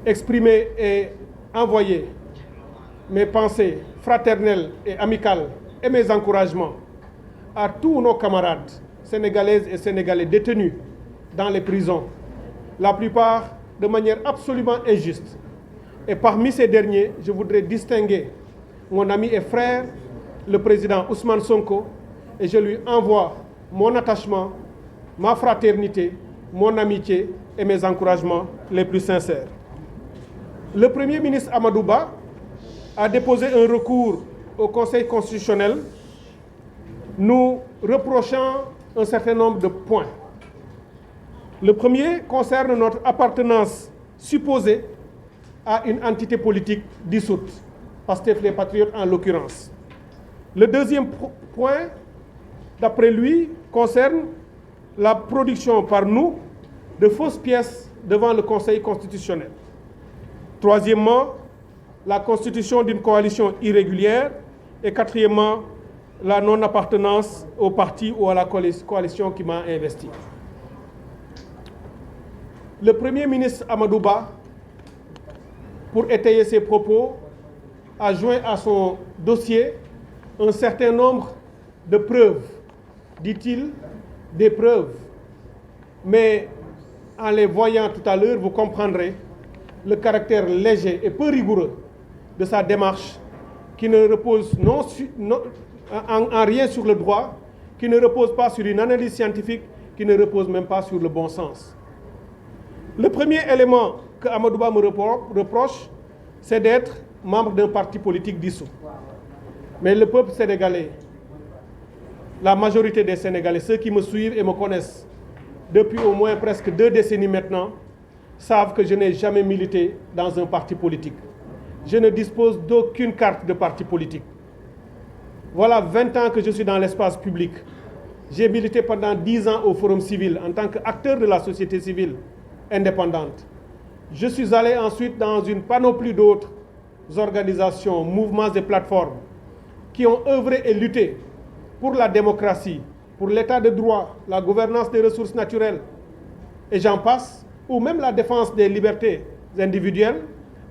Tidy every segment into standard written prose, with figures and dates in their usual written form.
exprimer et envoyer mes pensées fraternelles et amicales et mes encouragements à tous nos camarades sénégalaises et sénégalais détenus dans les prisons, la plupart de manière absolument injuste. Et parmi ces derniers, je voudrais distinguer mon ami et frère, le président Ousmane Sonko, et je lui envoie mon attachement, ma fraternité, mon amitié et mes encouragements les plus sincères. Le Premier ministre Amadou Ba a déposé un recours au Conseil constitutionnel nous reprochant un certain nombre de points. Le premier concerne notre appartenance supposée à une entité politique dissoute, Pastef les Patriotes en l'occurrence. Le deuxième point, d'après lui, concerne la production par nous de fausses pièces devant le Conseil constitutionnel. Troisièmement, la constitution d'une coalition irrégulière. Et quatrièmement, la non-appartenance au parti ou à la coalition qui m'a investi. Le Premier ministre Amadou Ba, pour étayer ses propos, a joint à son dossier un certain nombre de preuves, dit-il, des preuves. Mais en les voyant tout à l'heure, vous comprendrez le caractère léger et peu rigoureux de sa démarche qui ne repose en rien sur le droit, qui ne repose pas sur une analyse scientifique, qui ne repose même pas sur le bon sens. Le premier élément que Amadou Ba me reproche, c'est d'être membre d'un parti politique dissous. Mais le peuple sénégalais, la majorité des Sénégalais, ceux qui me suivent et me connaissent depuis au moins presque 2 décennies maintenant, savent que je n'ai jamais milité dans un parti politique. Je ne dispose d'aucune carte de parti politique. Voilà 20 ans que je suis dans l'espace public. J'ai milité pendant 10 ans au Forum civil en tant qu'acteur de la société civile indépendante. Je suis allé ensuite dans une panoplie d'autres organisations, mouvements et plateformes qui ont œuvré et lutté pour la démocratie, pour l'état de droit, la gouvernance des ressources naturelles, et j'en passe, ou même la défense des libertés individuelles,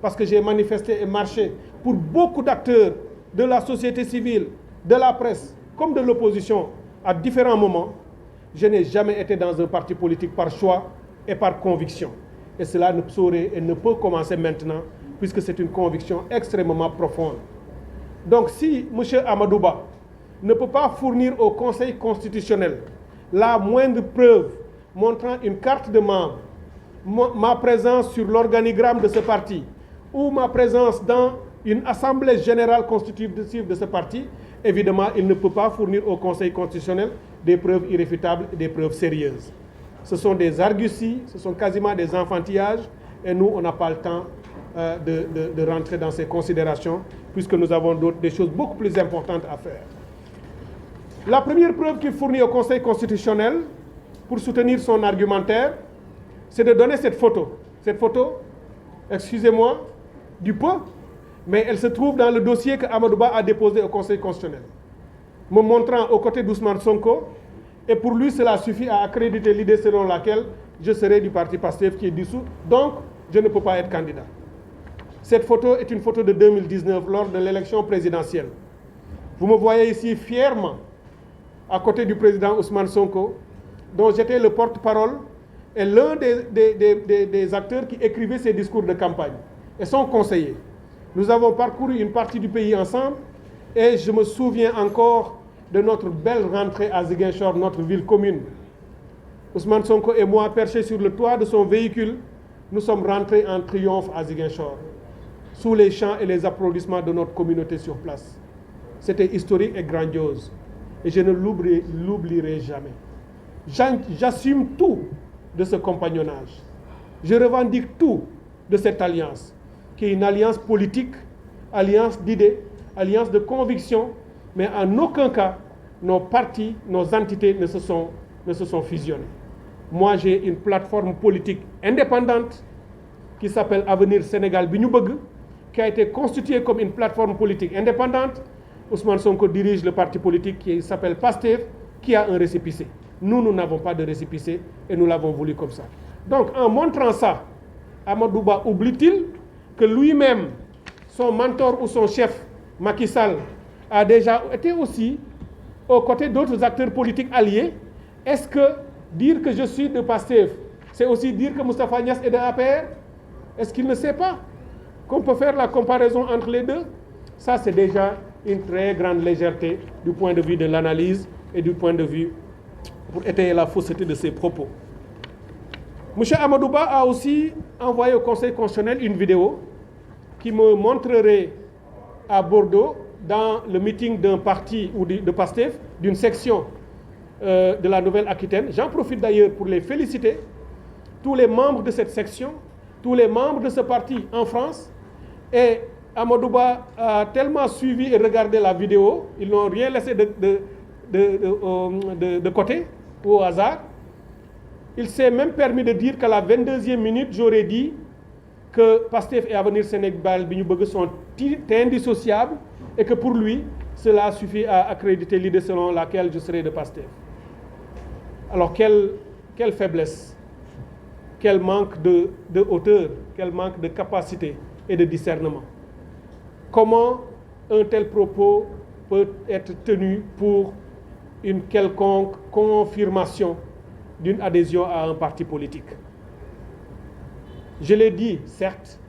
parce que j'ai manifesté et marché pour beaucoup d'acteurs de la société civile, de la presse, comme de l'opposition, à différents moments. Je n'ai jamais été dans un parti politique par choix et par conviction. Et cela ne saurait et ne peut commencer maintenant, puisque c'est une conviction extrêmement profonde. Donc si M. Amadou Ba ne peut pas fournir au Conseil constitutionnel la moindre preuve montrant une carte de membre, ma présence sur l'organigramme de ce parti, ou ma présence dans une assemblée générale constitutive de ce parti, évidemment, il ne peut pas fournir au Conseil constitutionnel des preuves irréfutables et des preuves sérieuses. Ce sont des arguties, ce sont quasiment des enfantillages, et nous, on n'a pas le temps de rentrer dans ces considérations, puisque nous avons des choses beaucoup plus importantes à faire. La première preuve qu'il fournit au Conseil constitutionnel pour soutenir son argumentaire, c'est de donner cette photo. Cette photo, excusez-moi, du peu, mais elle se trouve dans le dossier que Amadou Ba a déposé au Conseil constitutionnel, me montrant aux côtés d'Ousmane Sonko, et pour lui, cela suffit à accréditer l'idée selon laquelle je serai du parti Pastef qui est dissous, donc je ne peux pas être candidat. Cette photo est une photo de 2019, lors de l'élection présidentielle. Vous me voyez ici fièrement, à côté du président Ousmane Sonko, dont j'étais le porte-parole et l'un des acteurs qui écrivait ses discours de campagne, et son conseiller. Nous avons parcouru une partie du pays ensemble, et je me souviens encore de notre belle rentrée à Ziguinchor, notre ville commune. Ousmane Sonko et moi, perchés sur le toit de son véhicule, nous sommes rentrés en triomphe à Ziguinchor, sous les chants et les applaudissements de notre communauté sur place. C'était historique et grandiose, et je ne l'oublierai jamais. J'assume tout de ce compagnonnage. Je revendique tout de cette alliance, qui est une alliance politique, alliance d'idées, alliance de convictions, mais en aucun cas, nos partis, nos entités ne se sont fusionnés. Moi, j'ai une plateforme politique indépendante qui s'appelle Avenir Sénégal Bi Ñu Bëgg, qui a été constituée comme une plateforme politique indépendante. Ousmane Sonko dirige le parti politique qui s'appelle PASTEF, qui a un récépissé. Nous n'avons pas de récépissé et nous l'avons voulu comme ça. Donc, en montrant ça Amadouba oublie-t-il que lui-même, son mentor ou son chef, Macky Sall, a déjà été aussi aux côtés d'autres acteurs politiques alliés? Est-ce que dire que je suis de PASTEF, c'est aussi dire que Moustapha Niasse est de APR? Est-ce qu'il ne sait pas qu'on peut faire la comparaison entre les deux? Ça, c'est déjà une très grande légèreté du point de vue de l'analyse et du point de vue pour étayer la fausseté de ses propos. M. Amadouba a aussi envoyé au Conseil constitutionnel une vidéo qui me montrerait à Bordeaux, dans le meeting d'un parti ou de PASTEF, d'une section de la Nouvelle-Aquitaine. J'en profite d'ailleurs pour les féliciter, tous les membres de cette section, tous les membres de ce parti en France. Et Amadouba a tellement suivi et regardé la vidéo, ils n'ont rien laissé de côté ou au hasard. Il s'est même permis de dire qu'à la 22e minute, j'aurais dit que PASTEF et Avenir Sénégal sont indissociables et que pour lui, cela suffit à accréditer l'idée selon laquelle je serai de PASTEF. Alors quelle faiblesse, quel manque de hauteur, quel manque de capacité et de discernement. Comment un tel propos peut être tenu pour une quelconque confirmation d'une adhésion à un parti politique? Je l'ai dit, certes,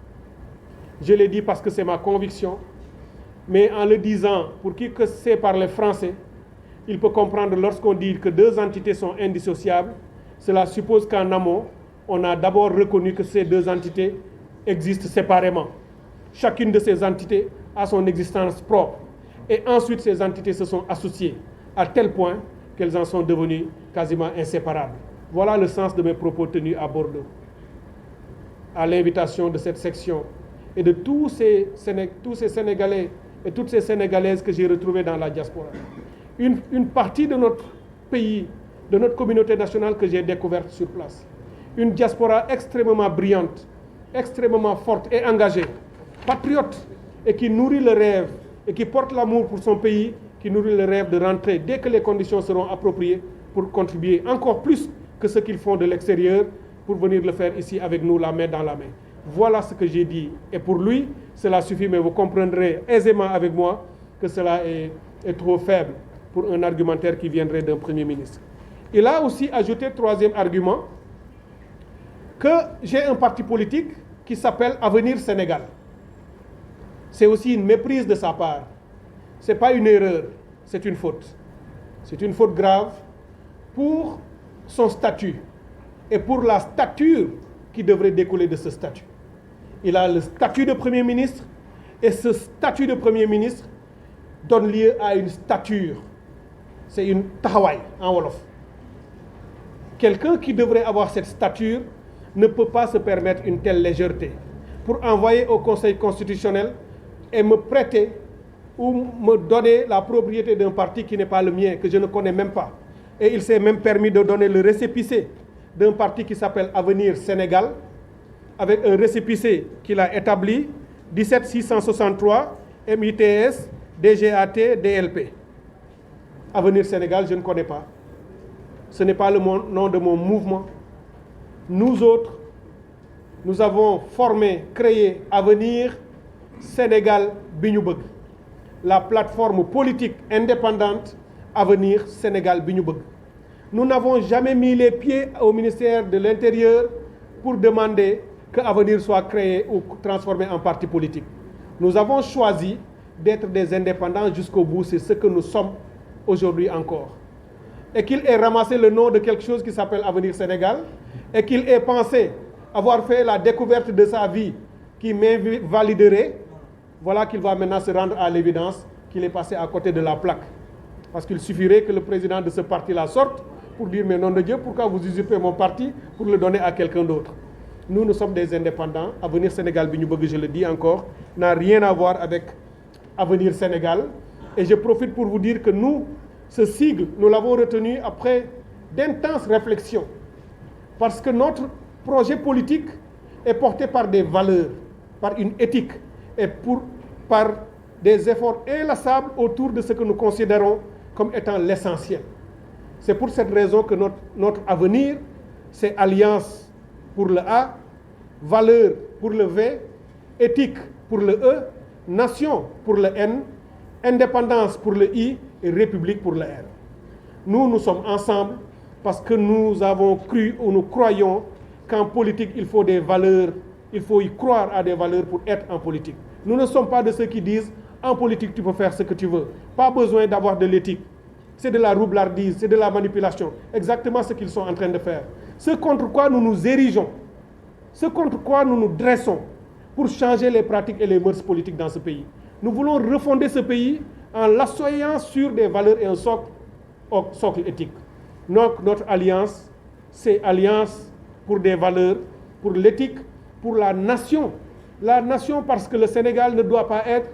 je l'ai dit parce que c'est ma conviction, mais en le disant, pour qui que sait parler français, il peut comprendre lorsqu'on dit que deux entités sont indissociables, cela suppose qu'en amont, on a d'abord reconnu que ces deux entités existent séparément. Chacune de ces entités a son existence propre. Et ensuite, ces entités se sont associées à tel point qu'elles en sont devenues quasiment inséparables. Voilà le sens de mes propos tenus à Bordeaux, à l'invitation de cette section et de tous ces Sénégalais et toutes ces Sénégalaises que j'ai retrouvés dans la diaspora. Une partie de notre pays, de notre communauté nationale que j'ai découverte sur place. Une diaspora extrêmement brillante, extrêmement forte et engagée, patriote, et qui nourrit le rêve, et qui porte l'amour pour son pays, qui nourrit le rêve de rentrer dès que les conditions seront appropriées pour contribuer encore plus que ce qu'ils font de l'extérieur pour venir le faire ici avec nous, la main dans la main. Voilà ce que j'ai dit. Et pour lui, cela suffit, mais vous comprendrez aisément avec moi que cela est trop faible pour un argumentaire qui viendrait d'un Premier ministre. Il a aussi ajouté, troisième argument, que j'ai un parti politique qui s'appelle Avenir Sénégal. C'est aussi une méprise de sa part. Ce n'est pas une erreur, c'est une faute. C'est une faute grave pour son statut et pour la stature qui devrait découler de ce statut. Il a le statut de Premier ministre et ce statut de Premier ministre donne lieu à une stature. C'est une tahawaï en Wolof. Quelqu'un qui devrait avoir cette stature ne peut pas se permettre une telle légèreté pour envoyer au Conseil constitutionnel et me prêter ou me donner la propriété d'un parti qui n'est pas le mien, que je ne connais même pas. Et il s'est même permis de donner le récépissé d'un parti qui s'appelle Avenir Sénégal, avec un récépissé qu'il a établi, 17663 MITS DGAT DLP. Avenir Sénégal, je ne connais pas. Ce n'est pas le nom de mon mouvement. Nous autres, nous avons formé, créé Avenir Sénégal Bignoubeug, la plateforme politique indépendante Avenir Sénégal Bignoubeug. Nous n'avons jamais mis les pieds au ministère de l'Intérieur pour demander que Avenir soit créé ou transformé en parti politique. Nous avons choisi d'être des indépendants jusqu'au bout, c'est ce que nous sommes aujourd'hui encore. Et qu'il ait ramassé le nom de quelque chose qui s'appelle Avenir Sénégal, et qu'il ait pensé avoir fait la découverte de sa vie qui m'invaliderait, voilà qu'il va maintenant se rendre à l'évidence qu'il est passé à côté de la plaque. Parce qu'il suffirait que le président de ce parti-là sorte pour dire, mais nom de Dieu, pourquoi vous usurpez mon parti pour le donner à quelqu'un d'autre? Nous sommes des indépendants. Avenir Sénégal Bignoubeug, je le dis encore, n'a rien à voir avec Avenir Sénégal. Et je profite pour vous dire que nous, ce sigle, nous l'avons retenu après d'intenses réflexions. Parce que notre projet politique est porté par des valeurs, par une éthique et par des efforts inlassables autour de ce que nous considérons comme étant l'essentiel. C'est pour cette raison que notre avenir, c'est Alliance pour le A, valeur pour le V, éthique pour le E, nation pour le N, indépendance pour le I et république pour le R. Nous sommes ensemble parce que nous avons cru ou nous croyons qu'en politique, il faut des valeurs, il faut y croire à des valeurs pour être en politique. Nous ne sommes pas de ceux qui disent en politique, tu peux faire ce que tu veux. Pas besoin d'avoir de l'éthique. C'est de la roublardise, c'est de la manipulation. Exactement ce qu'ils sont en train de faire. Ce contre quoi nous nous érigeons, ce contre quoi nous nous dressons pour changer les pratiques et les mœurs politiques dans ce pays. Nous voulons refonder ce pays en l'assoyant sur des valeurs et un socle éthique. Notre alliance, c'est alliance pour des valeurs, pour l'éthique, pour la nation. La nation parce que le Sénégal ne doit pas être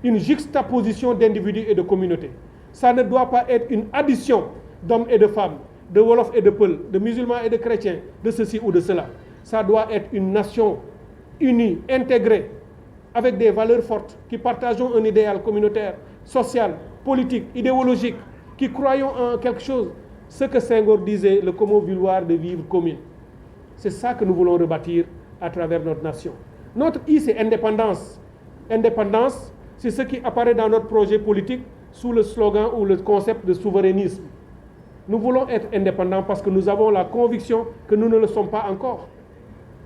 une juxtaposition d'individus et de communautés. Ça ne doit pas être une addition d'hommes et de femmes, de Wolof et de Peul, de musulmans et de chrétiens, de ceci ou de cela. Ça doit être une nation unie, intégrée, avec des valeurs fortes, qui partageons un idéal communautaire, social, politique, idéologique, qui croyons en quelque chose. Ce que Senghor disait, le commun vouloir de vivre commune. C'est ça que nous voulons rebâtir à travers notre nation. Notre I, c'est indépendance. Indépendance, c'est ce qui apparaît dans notre projet politique sous le slogan ou le concept de souverainisme. Nous voulons être indépendants parce que nous avons la conviction que nous ne le sommes pas encore.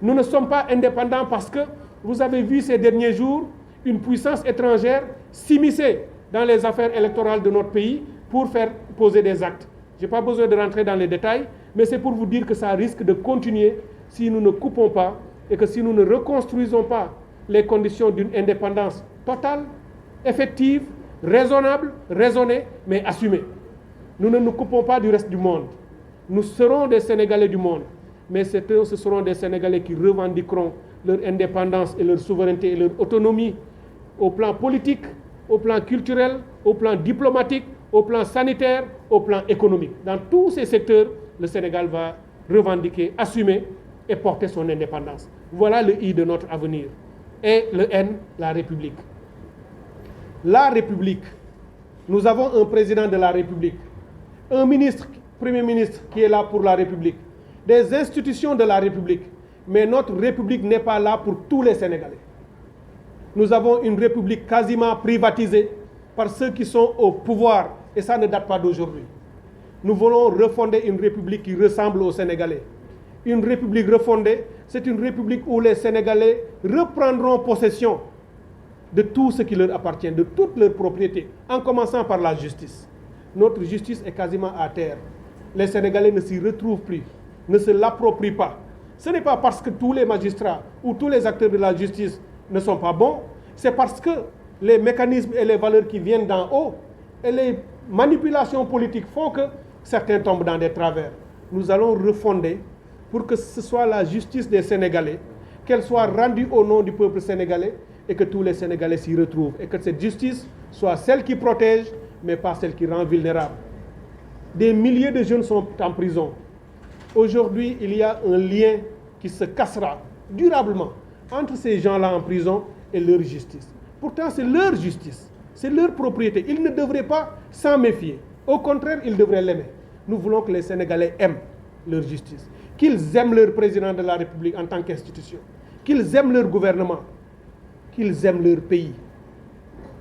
Nous ne sommes pas indépendants parce que vous avez vu ces derniers jours une puissance étrangère s'immiscer dans les affaires électorales de notre pays pour faire poser des actes. Je n'ai pas besoin de rentrer dans les détails, mais c'est pour vous dire que ça risque de continuer si nous ne coupons pas et que si nous ne reconstruisons pas les conditions d'une indépendance totale, effective, raisonnable, raisonnée, mais assumée. Nous ne nous coupons pas du reste du monde. Nous serons des Sénégalais du monde, mais ce seront des Sénégalais qui revendiqueront leur indépendance et leur souveraineté et leur autonomie au plan politique, au plan culturel, au plan diplomatique, au plan sanitaire, au plan économique. Dans tous ces secteurs, le Sénégal va revendiquer, assumer et porter son indépendance. Voilà le I de notre avenir. Et le N, la République. La République. Nous avons un président de la République, un ministre, Premier ministre qui est là pour la République, des institutions de la République. Mais notre République n'est pas là pour tous les Sénégalais. Nous avons une République quasiment privatisée par ceux qui sont au pouvoir, et ça ne date pas d'aujourd'hui. Nous voulons refonder une République qui ressemble aux Sénégalais. Une République refondée, c'est une République où les Sénégalais reprendront possession de tout ce qui leur appartient, de toutes leurs propriétés, en commençant par la justice. Notre justice est quasiment à terre. Les Sénégalais ne s'y retrouvent plus, ne se l'approprient pas. Ce n'est pas parce que tous les magistrats ou tous les acteurs de la justice ne sont pas bons, c'est parce que les mécanismes et les valeurs qui viennent d'en haut et les manipulations politiques font que certains tombent dans des travers. Nous allons refonder pour que ce soit la justice des Sénégalais, qu'elle soit rendue au nom du peuple sénégalais et que tous les Sénégalais s'y retrouvent. Et que cette justice soit celle qui protège, mais pas celle qui rend vulnérable. Des milliers de jeunes sont en prison. Aujourd'hui, il y a un lien qui se cassera durablement entre ces gens-là en prison et leur justice. Pourtant, c'est leur justice, c'est leur propriété. Ils ne devraient pas s'en méfier. Au contraire, ils devraient l'aimer. Nous voulons que les Sénégalais aiment leur justice, qu'ils aiment leur président de la République en tant qu'institution, qu'ils aiment leur gouvernement, qu'ils aiment leur pays,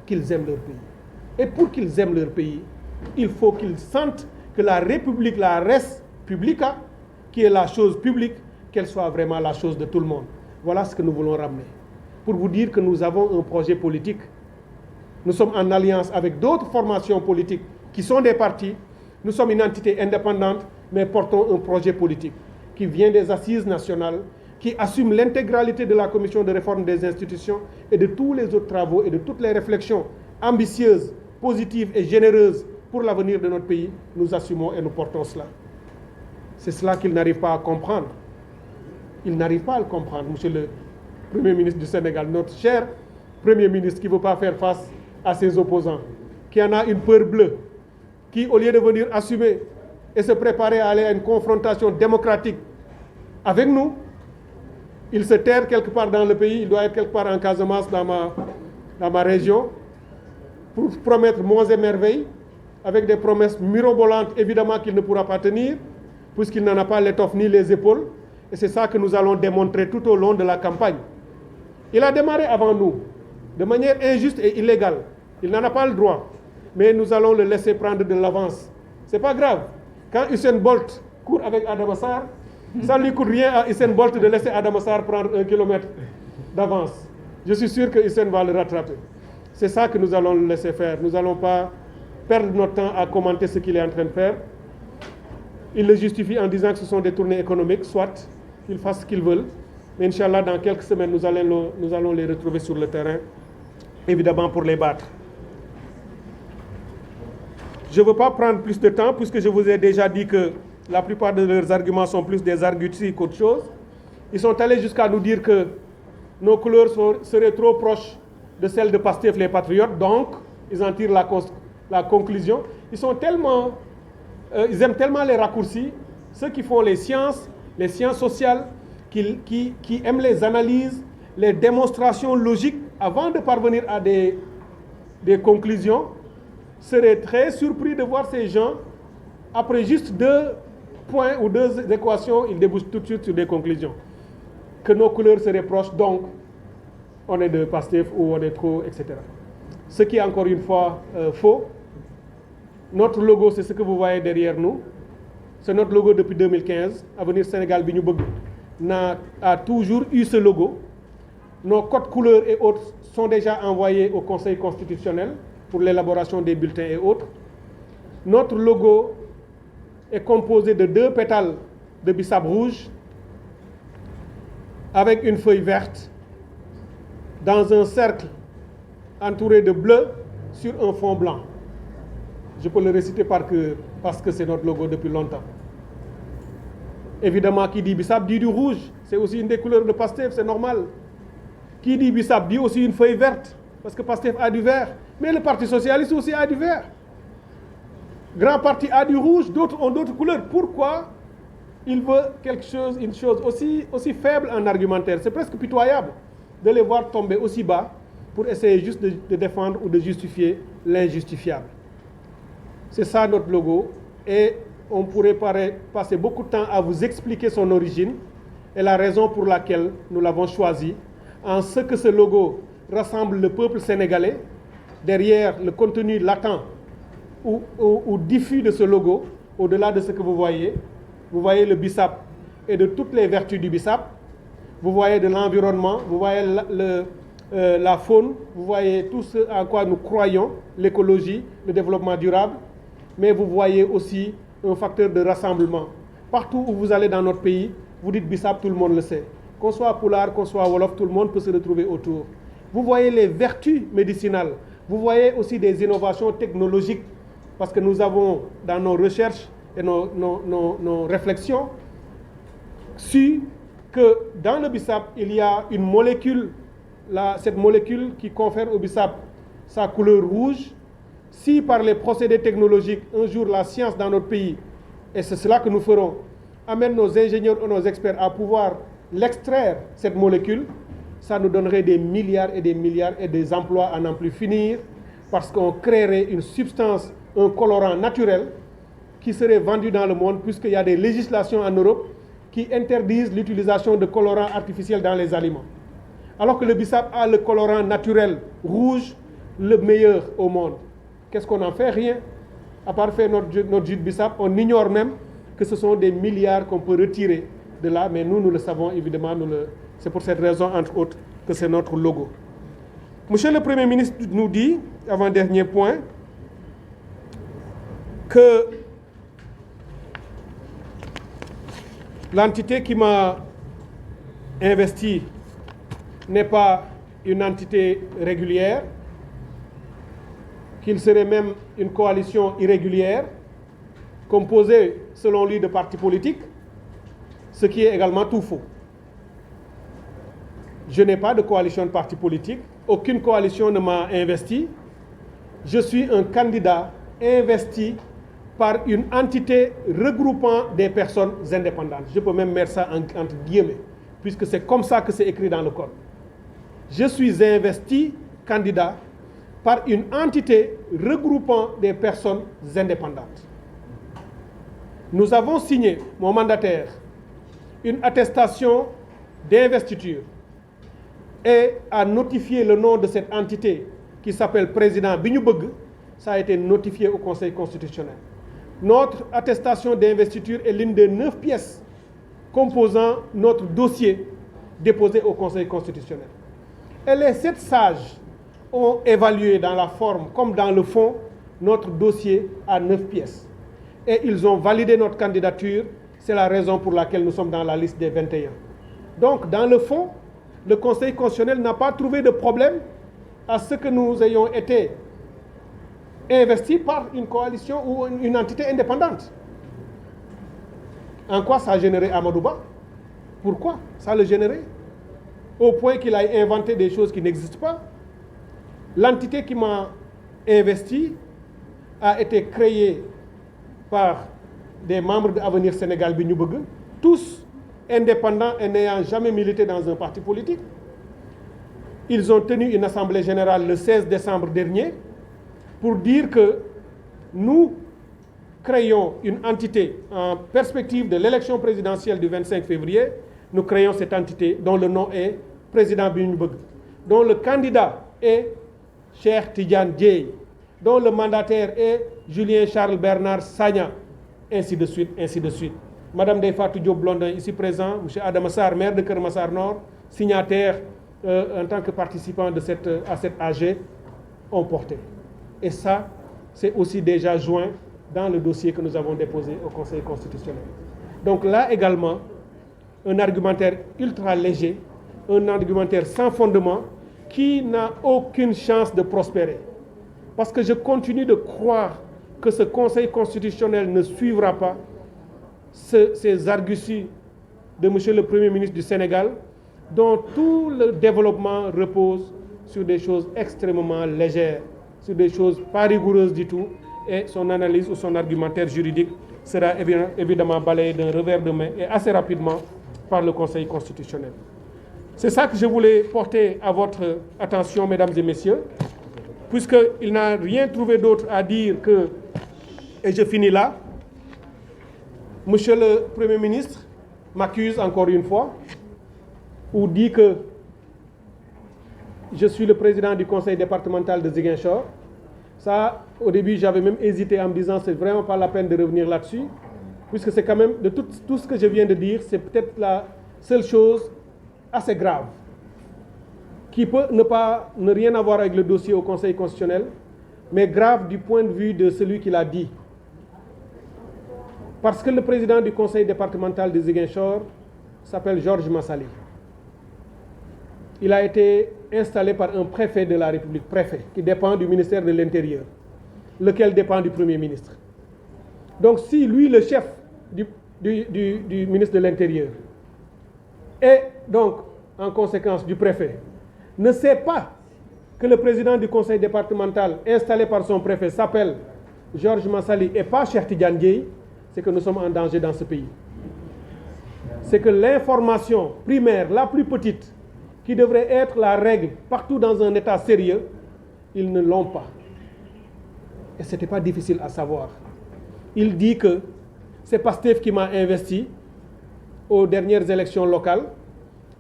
qu'ils aiment leur pays. Et pour qu'ils aiment leur pays, il faut qu'ils sentent que la République, la res publica, qui est la chose publique, qu'elle soit vraiment la chose de tout le monde. Voilà ce que nous voulons ramener. Pour vous dire que nous avons un projet politique. Nous sommes en alliance avec d'autres formations politiques qui sont des partis. Nous sommes une entité indépendante, mais portons un projet politique qui vient des assises nationales, qui assume l'intégralité de la commission de réforme des institutions et de tous les autres travaux et de toutes les réflexions ambitieuses, positives et généreuses pour l'avenir de notre pays. Nous assumons et nous portons cela. C'est cela qu'ils n'arrivent pas à comprendre. Ils n'arrivent pas à le comprendre, monsieur le Premier ministre du Sénégal, notre cher Premier ministre qui ne veut pas faire face à ses opposants, qui en a une peur bleue, qui, au lieu de venir assumer et se préparer à aller à une confrontation démocratique avec nous, il se terre quelque part dans le pays, il doit être quelque part en Casamance, dans ma région, pour promettre monts et merveilles, avec des promesses mirobolantes, évidemment qu'il ne pourra pas tenir, puisqu'il n'en a pas l'étoffe ni les épaules, Et c'est ça que nous allons démontrer tout au long de la campagne. Il a démarré avant nous, de manière injuste et illégale. Il n'en a pas le droit. Mais nous allons le laisser prendre de l'avance. Ce n'est pas grave. Quand Usain Bolt court avec Adama Sarr, ça ne lui coûte rien à Usain Bolt de laisser Adama Sarr prendre 1 kilomètre d'avance. Je suis sûr que Usain va le rattraper. C'est ça que nous allons le laisser faire. Nous n'allons pas perdre notre temps à commenter ce qu'il est en train de faire. Il le justifie en disant que ce sont des tournées économiques, soit qu'ils fassent ce qu'ils veulent. Mais Inch'Allah, dans quelques semaines, nous allons les retrouver sur le terrain, évidemment pour les battre. Je ne veux pas prendre plus de temps, puisque je vous ai déjà dit que la plupart de leurs arguments sont plus des arguties qu'autre chose. Ils sont allés jusqu'à nous dire que nos couleurs seraient trop proches de celles de Pastef les Patriotes, donc ils en tirent la conclusion. Ils aiment tellement les raccourcis, ceux qui font les sciences sociales, qui aiment les analyses, les démonstrations logiques avant de parvenir à des conclusions, seraient très surpris de voir ces gens, après juste 2 points ou 2 équations, ils débouchent tout de suite sur des conclusions. Que nos couleurs seraient proches, donc on est de Pastef ou on est trop, etc. Ce qui est encore une fois faux. Notre logo, c'est ce que vous voyez derrière nous. C'est notre logo depuis 2015. Avenir Sénégal bi ñu bëgg a toujours eu ce logo. Nos codes couleurs et autres sont déjà envoyés au Conseil constitutionnel pour l'élaboration des bulletins et autres. Notre logo est composé de 2 pétales de bissap rouge avec une feuille verte dans un cercle entouré de bleu sur un fond blanc. Je peux le réciter parce que c'est notre logo depuis longtemps. Évidemment, qui dit bissap dit du rouge. C'est aussi une des couleurs de Pastef, c'est normal. Qui dit bissap dit aussi une feuille verte, parce que Pastef a du vert. Mais le Parti Socialiste aussi a du vert. Grand Parti a du rouge, d'autres ont d'autres couleurs. Pourquoi il veut une chose aussi faible en argumentaire? C'est presque pitoyable de les voir tomber aussi bas pour essayer juste de défendre ou de justifier l'injustifiable. C'est ça notre logo, et on pourrait passer beaucoup de temps à vous expliquer son origine et la raison pour laquelle nous l'avons choisi, en ce que ce logo rassemble le peuple sénégalais derrière le contenu latent ou diffus de ce logo. Au-delà de ce que vous voyez le bissap et de toutes les vertus du bissap, vous voyez de l'environnement, vous voyez la faune, vous voyez tout ce en quoi nous croyons, l'écologie, le développement durable, mais vous voyez aussi un facteur de rassemblement. Partout où vous allez dans notre pays, vous dites bissap, tout le monde le sait. Qu'on soit Pulaar, qu'on soit Wolof, tout le monde peut se retrouver autour. Vous voyez les vertus médicinales, vous voyez aussi des innovations technologiques, parce que nous avons dans nos recherches et nos réflexions su que dans le bissap, il y a une molécule, cette molécule qui confère au bissap sa couleur rouge. Si par les procédés technologiques, un jour la science dans notre pays, et c'est cela que nous ferons, amène nos ingénieurs et nos experts à pouvoir l'extraire, cette molécule, ça nous donnerait des milliards et des emplois à n'en plus finir, parce qu'on créerait une substance, un colorant naturel qui serait vendu dans le monde, puisqu'il y a des législations en Europe qui interdisent l'utilisation de colorants artificiels dans les aliments. Alors que le bissap a le colorant naturel rouge, le meilleur au monde. Qu'est-ce qu'on en fait? Rien. À part faire notre jus de bissap, on ignore même que ce sont des milliards qu'on peut retirer de là, mais nous le savons évidemment. C'est pour cette raison, entre autres, que c'est notre logo. Monsieur le Premier ministre nous dit, avant-dernier point, que l'entité qui m'a investi n'est pas une entité régulière, qu'il serait même une coalition irrégulière, composée, selon lui, de partis politiques, ce qui est également tout faux. Je n'ai pas de coalition de partis politiques, aucune coalition ne m'a investi. Je suis un candidat investi par une entité regroupant des personnes indépendantes. Je peux même mettre ça entre guillemets, puisque c'est comme ça que c'est écrit dans le code. Je suis investi candidat par une entité regroupant des personnes indépendantes. Nous avons signé, mon mandataire, une attestation d'investiture et a notifié le nom de cette entité qui s'appelle président Bignoubeug, ça a été notifié au Conseil constitutionnel. Notre attestation d'investiture est l'une des 9 pièces composant notre dossier déposé au Conseil constitutionnel. Et les 7 sages ont évalué dans la forme comme dans le fond notre dossier à 9 pièces. Et ils ont validé notre candidature. C'est la raison pour laquelle nous sommes dans la liste des 21. Donc, dans le fond, le Conseil constitutionnel n'a pas trouvé de problème à ce que nous ayons été investis par une coalition ou une entité indépendante. En quoi ça a généré Amadou Ba? Pourquoi ça le générait? Au point qu'il a inventé des choses qui n'existent pas. L'entité qui m'a investi a été créée par des membres de Avenir Sénégal Bignoubeug, tous indépendants et n'ayant jamais milité dans un parti politique. Ils ont tenu une assemblée générale le 16 décembre dernier pour dire que nous créons une entité en perspective de l'élection présidentielle du 25 février. Nous créons cette entité dont le nom est Président Bignoubeug, dont le candidat est Cheikh Tidiane Dièye, dont le mandataire est Julien Charles Bernard Sagna, ainsi de suite, ainsi de suite. Madame Deyfatou Diop Blondin, ici présent, M. Adama Sarr, maire de Keur Massar Nord, signataire en tant que participant à cette AG, ont porté. Et ça, c'est aussi déjà joint dans le dossier que nous avons déposé au Conseil constitutionnel. Donc là également, un argumentaire ultra léger, un argumentaire sans fondement, qui n'a aucune chance de prospérer. Parce que je continue de croire que ce Conseil constitutionnel ne suivra pas ces arguties de M. le Premier ministre du Sénégal, dont tout le développement repose sur des choses extrêmement légères, sur des choses pas rigoureuses du tout, et son analyse ou son argumentaire juridique sera évidemment balayé d'un revers de main et assez rapidement par le Conseil constitutionnel. C'est ça que je voulais porter à votre attention, mesdames et messieurs, puisqu'il n'a rien trouvé d'autre à dire que, et je finis là, Monsieur le Premier ministre m'accuse encore une fois, ou dit que je suis le président du conseil départemental de Ziguinchor. Ça, au début, j'avais même hésité en me disant c'est vraiment pas la peine de revenir là-dessus, puisque c'est quand même, de tout ce que je viens de dire, c'est peut-être la seule chose assez grave, qui peut ne rien avoir avec le dossier au Conseil constitutionnel, mais grave du point de vue de celui qui l'a dit. Parce que le président du conseil départemental de Ziguinchor s'appelle Georges Massali. Il a été installé par un préfet de la République, préfet, qui dépend du ministère de l'Intérieur, lequel dépend du Premier ministre. Donc si lui, le chef du ministre de l'Intérieur, et donc en conséquence du préfet, ne sait pas que le président du conseil départemental installé par son préfet s'appelle Georges Massali et pas Cheikh Tidiane Dièye, c'est que nous sommes en danger dans ce pays. C'est que l'information primaire, la plus petite, qui devrait être la règle partout dans un État sérieux, ils ne l'ont pas. Et ce n'était pas difficile à savoir. Il dit que c'est Pastef qui m'a investi aux dernières élections locales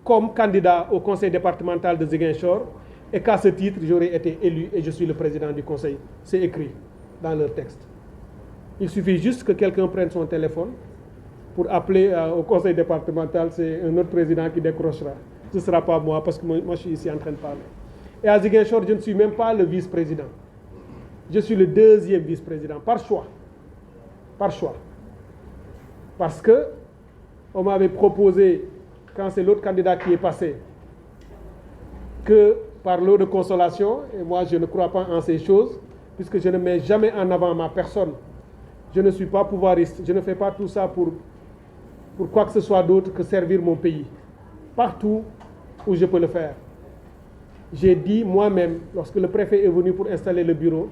comme candidat au conseil départemental de Ziguinchor et qu'à ce titre, j'aurais été élu et je suis le président du conseil. C'est écrit dans leur texte. Il suffit juste que quelqu'un prenne son téléphone pour appeler au conseil départemental, c'est un autre président qui décrochera. Ce ne sera pas moi parce que moi je suis ici en train de parler. Et à Ziguinchor, je ne suis même pas le vice-président. Je suis le deuxième vice-président, par choix. Par choix. Parce que on m'avait proposé, quand c'est l'autre candidat qui est passé, que par lot de consolation, et moi je ne crois pas en ces choses, puisque je ne mets jamais en avant ma personne. Je ne suis pas pouvoiriste, je ne fais pas tout ça pour quoi que ce soit d'autre que servir mon pays, partout où je peux le faire. J'ai dit moi-même, lorsque le préfet est venu pour installer le bureau,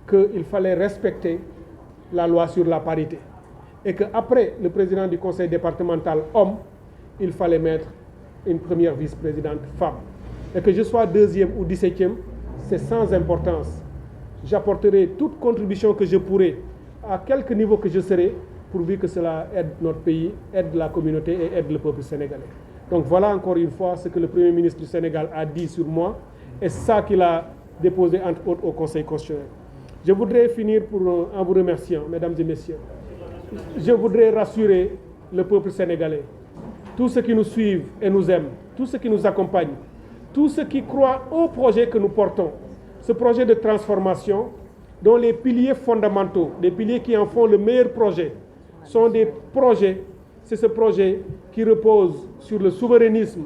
qu'il fallait respecter la loi sur la parité. Et qu'après le président du conseil départemental homme, il fallait mettre une première vice-présidente femme. Et que je sois deuxième ou 17e, c'est sans importance. J'apporterai toute contribution que je pourrai, à quelque niveau que je serai, pourvu que cela aide notre pays, aide la communauté et aide le peuple sénégalais. Donc voilà encore une fois ce que le Premier ministre du Sénégal a dit sur moi et ça qu'il a déposé entre autres au Conseil constitutionnel. Je voudrais finir en vous remerciant, mesdames et messieurs. Je voudrais rassurer le peuple sénégalais, tous ceux qui nous suivent et nous aiment, tous ceux qui nous accompagnent, tous ceux qui croient au projet que nous portons, ce projet de transformation dont les piliers fondamentaux, les piliers qui en font le meilleur projet, sont des projets, c'est ce projet qui repose sur le souverainisme,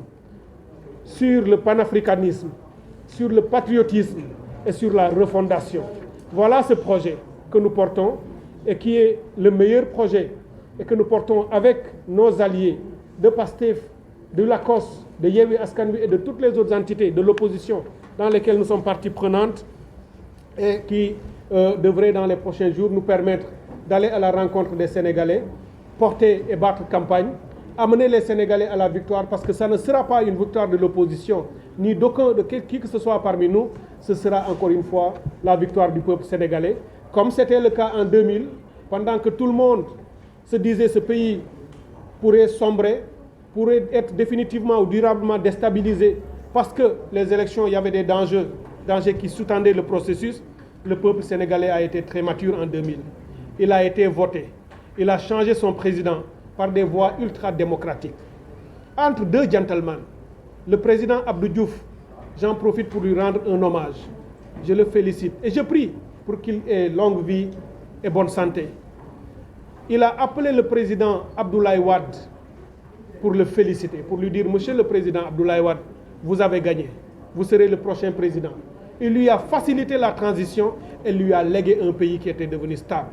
sur le panafricanisme, sur le patriotisme et sur la refondation. Voilà ce projet que nous portons et qui est le meilleur projet et que nous portons avec nos alliés de PASTEF, de l'ACOS, de Yewwi Askan Wi et de toutes les autres entités de l'opposition dans lesquelles nous sommes partie prenante et qui devraient dans les prochains jours nous permettre d'aller à la rencontre des Sénégalais, porter et battre campagne, amener les Sénégalais à la victoire parce que ça ne sera pas une victoire de l'opposition ni de qui que ce soit parmi nous, ce sera encore une fois la victoire du peuple sénégalais. Comme c'était le cas en 2000, pendant que tout le monde se disait ce pays pourrait sombrer, pourrait être définitivement ou durablement déstabilisé parce que les élections, il y avait des dangers qui sous-tendaient le processus, le peuple sénégalais a été très mature en 2000. Il a été voté. Il a changé son président par des voies ultra-démocratiques. Entre deux gentlemen, le président Abdou Diouf, j'en profite pour lui rendre un hommage. Je le félicite et je prie pour qu'il ait longue vie et bonne santé. Il a appelé le président Abdoulaye Wade pour le féliciter, pour lui dire « Monsieur le président Abdoulaye Wade, vous avez gagné. Vous serez le prochain président. » Il lui a facilité la transition et lui a légué un pays qui était devenu stable.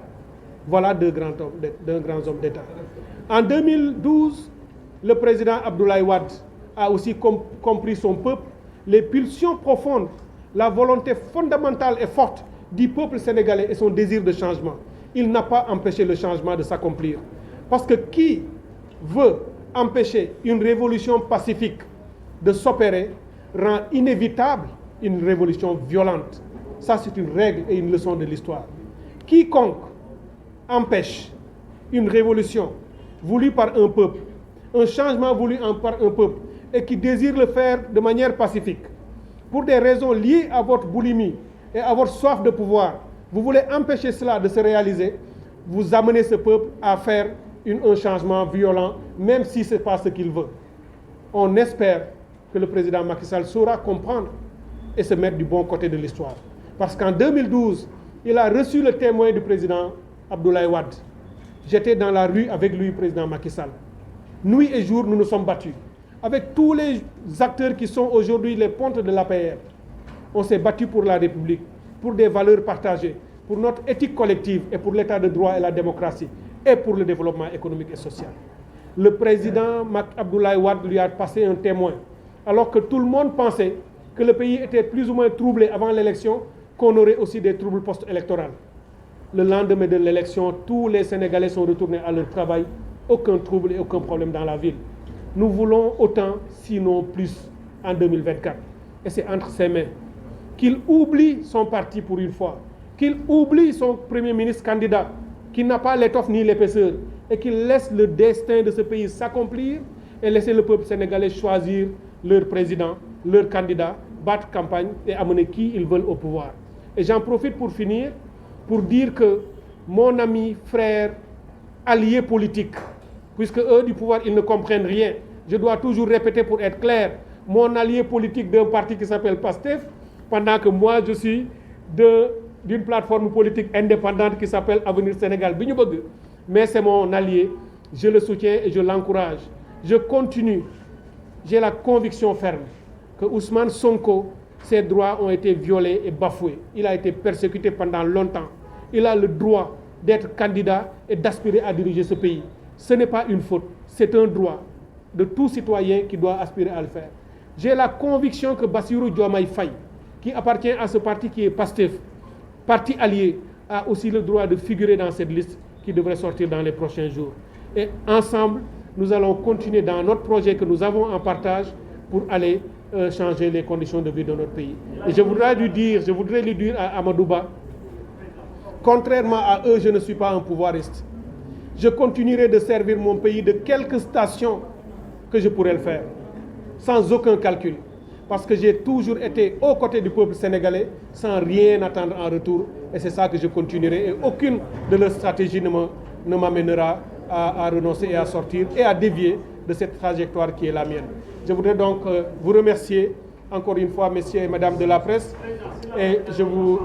Voilà deux grands hommes d'État. En 2012, le président Abdoulaye Wade a aussi compris son peuple, les pulsions profondes, la volonté fondamentale et forte du peuple sénégalais et son désir de changement. Il n'a pas empêché le changement de s'accomplir. Parce que qui veut empêcher une révolution pacifique de s'opérer rend inévitable une révolution violente. Ça, c'est une règle et une leçon de l'histoire. Quiconque empêche une révolution voulue par un peuple, un changement voulu par un peuple, et qui désire le faire de manière pacifique, pour des raisons liées à votre boulimie et à votre soif de pouvoir, vous voulez empêcher cela de se réaliser, vous amenez ce peuple à faire un changement violent, même si ce n'est pas ce qu'il veut. On espère que le président Macky Sall saura comprendre et se mettre du bon côté de l'histoire. Parce qu'en 2012, il a reçu le témoin du président Abdoulaye Wade. J'étais dans la rue avec lui, président Macky Sall. Nuit et jour, nous nous sommes battus. Avec tous les acteurs qui sont aujourd'hui les pontes de l'APR, on s'est battu pour la République, pour des valeurs partagées, pour notre éthique collective et pour l'état de droit et la démocratie, et pour le développement économique et social. Le président Abdoulaye Wade lui a passé un témoin, alors que tout le monde pensait que le pays était plus ou moins troublé avant l'élection, qu'on aurait aussi des troubles post-électoraux. Le lendemain de l'élection, tous les Sénégalais sont retournés à leur travail, aucun trouble et aucun problème dans la ville. Nous voulons autant, sinon plus, en 2024. Et c'est entre ses mains. Qu'il oublie son parti pour une fois, qu'il oublie son Premier ministre candidat, qui n'a pas l'étoffe ni l'épaisseur, et qu'il laisse le destin de ce pays s'accomplir et laisser le peuple sénégalais choisir leur président, leur candidat, battre campagne et amener qui ils veulent au pouvoir. Et j'en profite pour finir, pour dire que mon ami, frère, allié politique, puisque eux du pouvoir, ils ne comprennent rien, je dois toujours répéter pour être clair, mon allié politique d'un parti qui s'appelle PASTEF, pendant que moi je suis d'une plateforme politique indépendante qui s'appelle Avenir Sénégal. Mais c'est mon allié, je le soutiens et je l'encourage. Je continue, j'ai la conviction ferme que Ousmane Sonko, ses droits ont été violés et bafoués. Il a été persécuté pendant longtemps. Il a le droit d'être candidat et d'aspirer à diriger ce pays. Ce n'est pas une faute, c'est un droit de tout citoyen qui doit aspirer à le faire. J'ai la conviction que Bassirou Diomaye Faye, qui appartient à ce parti qui est PASTEF, parti allié, a aussi le droit de figurer dans cette liste qui devrait sortir dans les prochains jours. Et ensemble, nous allons continuer dans notre projet que nous avons en partage pour aller changer les conditions de vie de notre pays. Et je voudrais lui dire à Amadou Ba, contrairement à eux, je ne suis pas un pouvoiriste. je continuerai de servir mon pays de quelques stations que je pourrais le faire, sans aucun calcul. Parce que j'ai toujours été aux côtés du peuple sénégalais, sans rien attendre en retour. Et c'est ça que je continuerai. Et aucune de leurs stratégies ne m'amènera à renoncer et à sortir et à dévier de cette trajectoire qui est la mienne. Je voudrais donc vous remercier encore une fois, messieurs et madame de la presse, et je vous...